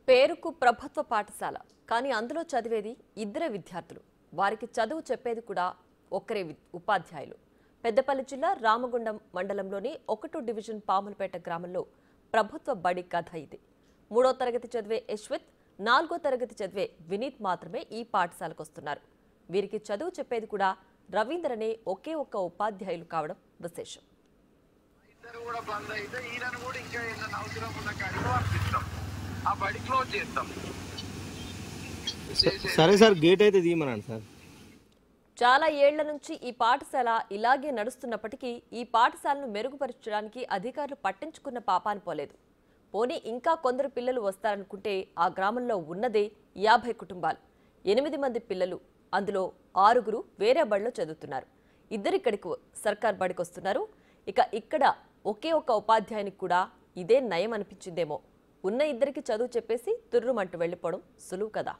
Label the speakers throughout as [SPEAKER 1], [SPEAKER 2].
[SPEAKER 1] పేరుకు ప్రభుత్వ పాఠశాల కానీ అందులో చదివేది ఇద్దరే విద్యార్థులు. వారికి చదువు చెప్పేది కూడా ఒక్కరే ఉపాధ్యాయులు. పెద్దపల్లి జిల్లా రామగుండం మండలంలోని 1 డివిజన్ పాములపేట గ్రామంలో ప్రభుత్వ బడి కథ ఇది. 3వ తరగతి చదివే యశ్విత్, 4వ తరగతి చదివే వినీత్ మాత్రమే ఈ పాఠశాలకు వస్తున్నారు. వీరికి చదువు చెప్పేది కూడా రవీంద్ర అనే ఒకే ఒక్క ఉపాధ్యాయులు కావడం విశేషం.
[SPEAKER 2] సరే సార్, గేట్ అయితే తీయమనండి సార్.
[SPEAKER 1] చాలా ఏళ్ల నుంచి ఈ పాఠశాల ఇలాగే నడుస్తున్నప్పటికీ ఈ పాఠశాలను మెరుగుపరచడానికి అధికారులు పట్టించుకున్న పాపాని పోలేదు. పోనీ ఇంకా కొందరు పిల్లలు వస్తారనుకుంటే ఆ గ్రామంలో ఉన్నదే 50 కుటుంబాలు, 8 మంది పిల్లలు. అందులో 6 వేరే బడిలో చదువుతున్నారు. 2 ఇక్కడికి సర్కార్ బడికి వస్తున్నారు. ఇక్కడ ఒకే ఒక ఉపాధ్యాయునికి కూడా ఇదే నయం అనిపించిందేమో. ఉన్న 2కి చదువు చెప్పేసి తుర్రుమంటూ వెళ్ళిపోవడం సులువు కదా.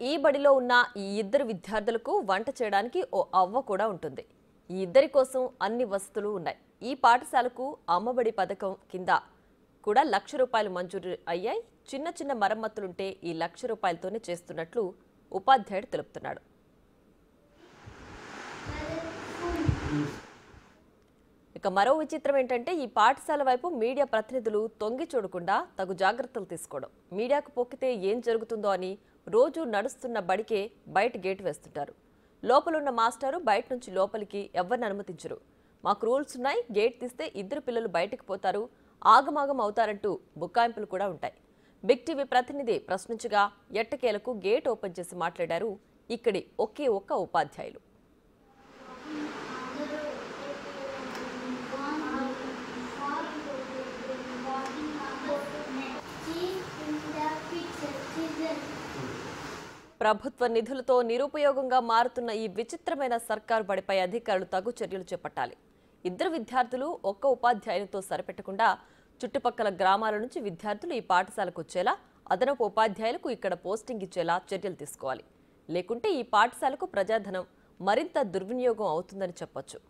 [SPEAKER 1] ఈ బడిలో ఉన్న ఈ 2 విద్యార్థులకు వంట చేయడానికి ఓ అవ్వ కూడా ఉంటుంది. ఈ 2 కోసం అన్ని వసతులు ఉన్నాయి. ఈ పాఠశాలకు అమ్మబడి పథకం కింద కూడా ₹1,00,000 మంజూరు అయ్యాయి. చిన్న చిన్న మరమ్మతులుంటే ఈ ₹1,00,000తోనే చేస్తున్నట్లు ఉపాధ్యాయుడు తెలుపుతున్నాడు. మరో విచిత్రం ఏంటంటే ఈ పాఠశాల వైపు మీడియా ప్రతినిధులు తొంగి చూడకుండా తగు జాగ్రత్తలు తీసుకోవడం. మీడియాకు పొక్కితే ఏం జరుగుతుందో అని రోజు నడుస్తున్న బడికే బయట గేటు వేస్తుంటారు. లోపలున్న మాస్టారు బయట నుంచి లోపలికి ఎవరిని అనుమతించరు. మాకు రూల్స్ ఉన్నాయి, గేట్ తీస్తే 2 పిల్లలు బయటకు పోతారు, ఆగమాగం అవుతారంటూ బుకాయింపులు కూడా ఉంటాయి. బిగ్ టీవీ ప్రతినిధి ప్రశ్నించగా ఎట్టకేలకు గేట్ ఓపెన్ చేసి మాట్లాడారు ఇక్కడి ఒకే ఒక్క ఉపాధ్యాయులు. ప్రభుత్వ నిధులతో నిరుపయోగంగా మారుతున్న ఈ విచిత్రమైన సర్కారు బడిపై అధికారులు తగు చర్యలు చేపట్టాలి. 2 విద్యార్థులు ఒక్క ఉపాధ్యాయునితో సరిపెట్టకుండా చుట్టుపక్కల గ్రామాల నుంచి విద్యార్థులు ఈ పాఠశాలకు వచ్చేలా, అదనపు ఉపాధ్యాయులకు ఇక్కడ పోస్టింగ్ ఇచ్చేలా చర్యలు తీసుకోవాలి. లేకుంటే ఈ పాఠశాలకు ప్రజాధనం మరింత దుర్వినియోగం అవుతుందని చెప్పొచ్చు.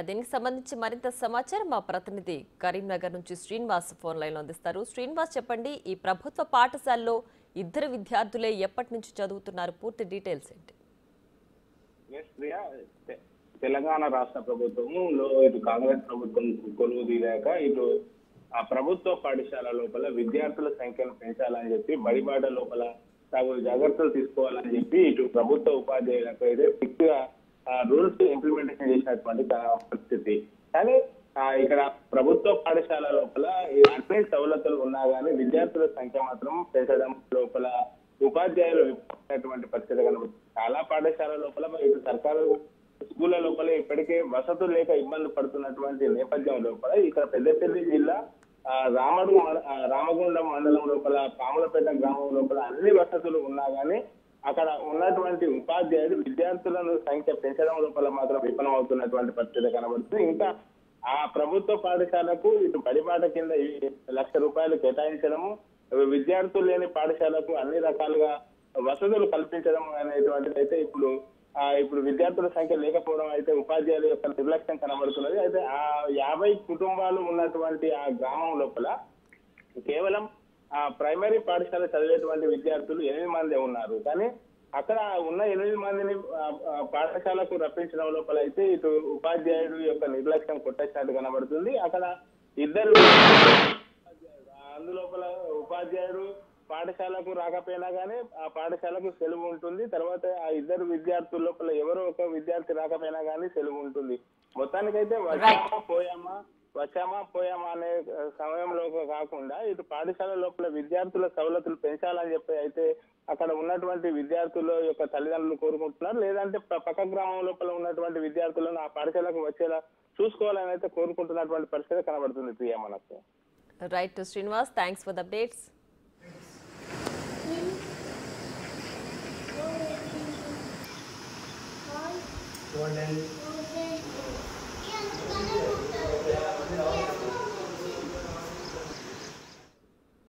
[SPEAKER 1] దీనికి సంబంధించి మరింత సమాచారం మా ప్రతినిధి కరీంనగర్ నుంచి శ్రీనివాస్ ఫోన్ లైన్ లో అందిస్తారు. శ్రీనివాస్, చెప్పండి, ఈ ప్రభుత్వ పాఠశాలలో 2 విద్యార్థులే ఎప్పటి నుంచి చదువుతున్నారు? పూర్తి డీటెయిల్స్ ఏంటి?
[SPEAKER 3] తెలంగాణ రాష్ట్ర ప్రభుత్వంలో ఇటు కాంగ్రెస్ ప్రభుత్వం కొలువు తీరాక ఇటు ఆ ప్రభుత్వ పాఠశాల లోపల విద్యార్థుల సంఖ్యను పెంచాలని చెప్పి బడిబాట లోపల తగు జాగ్రత్తలు తీసుకోవాలని చెప్పి ఇటు ప్రభుత్వ ఉపాధ్యాయులకు అయితే స్ట్రిక్ట్ గా రూల్స్ ఇంప్లిమెంటేషన్ చేసినటువంటి పరిస్థితి. కానీ ఇక్కడ ప్రభుత్వ పాఠశాల లోపల అన్ని సవలతులు ఉన్నా కానీ విద్యార్థుల సంఖ్య మాత్రం పెంచడం లోపల ఉపాధ్యాయులు విఫలమైనటువంటి పరిస్థితి కనబడుతుంది. చాలా పాఠశాల లోపల ఇటు సర్కారు స్కూళ్ల లోపల ఇప్పటికే వసతులు లేక ఇబ్బంది పడుతున్నటువంటి నేపథ్యం లోపల ఇక్కడ పెద్దపల్లి జిల్లా రామగుండం మండలం లోపల పాములపేట గ్రామం లోపల అన్ని వసతులు ఉన్నా కానీ అక్కడ ఉన్నటువంటి ఉపాధ్యాయులు విద్యార్థులను సంఖ్య పెంచడం లోపల మాత్రం విఫలం అవుతున్నటువంటి పరిస్థితి కనబడుతుంది. ఇంకా ఆ ప్రభుత్వ పాఠశాలకు ఇటు బడిబాట కింద ₹1,00,000 కేటాయించడము, విద్యార్థులు లేని పాఠశాలకు అన్ని రకాలుగా వసతులు కల్పించడం అనేటువంటిది అయితే ఇప్పుడు విద్యార్థుల సంఖ్య లేకపోవడం అయితే ఉపాధ్యాయుల యొక్క నిర్లక్ష్యం కనబడుతున్నది. అయితే ఆ 50 కుటుంబాలు ఉన్నటువంటి ఆ గ్రామం లోపల కేవలం ప్రైమరీ పాఠశాల చదివేటువంటి విద్యార్థులు 8 మంది ఉన్నారు. కానీ అక్కడ ఉన్న 8 మందిని పాఠశాలకు రప్పించడం లోపల అయితే ఇటు ఉపాధ్యాయుడు యొక్క నిర్లక్ష్యం కొట్టేసినట్టు కనబడుతుంది. అక్కడ 2 అందులోపల ఉపాధ్యాయుడు పాఠశాలకు రాకపోయినా కానీ ఆ పాఠశాలకు సెలవు ఉంటుంది. తర్వాత ఆ 2 విద్యార్థుల లోపల ఎవరో ఒక విద్యార్థి రాకపోయినా కానీ సెలవు ఉంటుంది. మొత్తానికైతే వచ్చామా పోయామా అనే సమయంలో కాకుండా ఇటు పాఠశాల లోపల విద్యార్థుల సవలతులు పెంచాలని చెప్పి అయితే అక్కడ ఉన్నటువంటి విద్యార్థుల యొక్క తల్లిదండ్రులు కోరుకుంటున్నారు. లేదంటే పక్క గ్రామం లోపల ఉన్నటువంటి విద్యార్థులను ఆ పాఠశాలకు వచ్చేలా చూసుకోవాలని అయితే కోరుకుంటున్నటువంటి పరిస్థితి కనబడుతుంది. ప్రియా, మనకు
[SPEAKER 1] right Srinivas, thanks for the updates.
[SPEAKER 4] Golden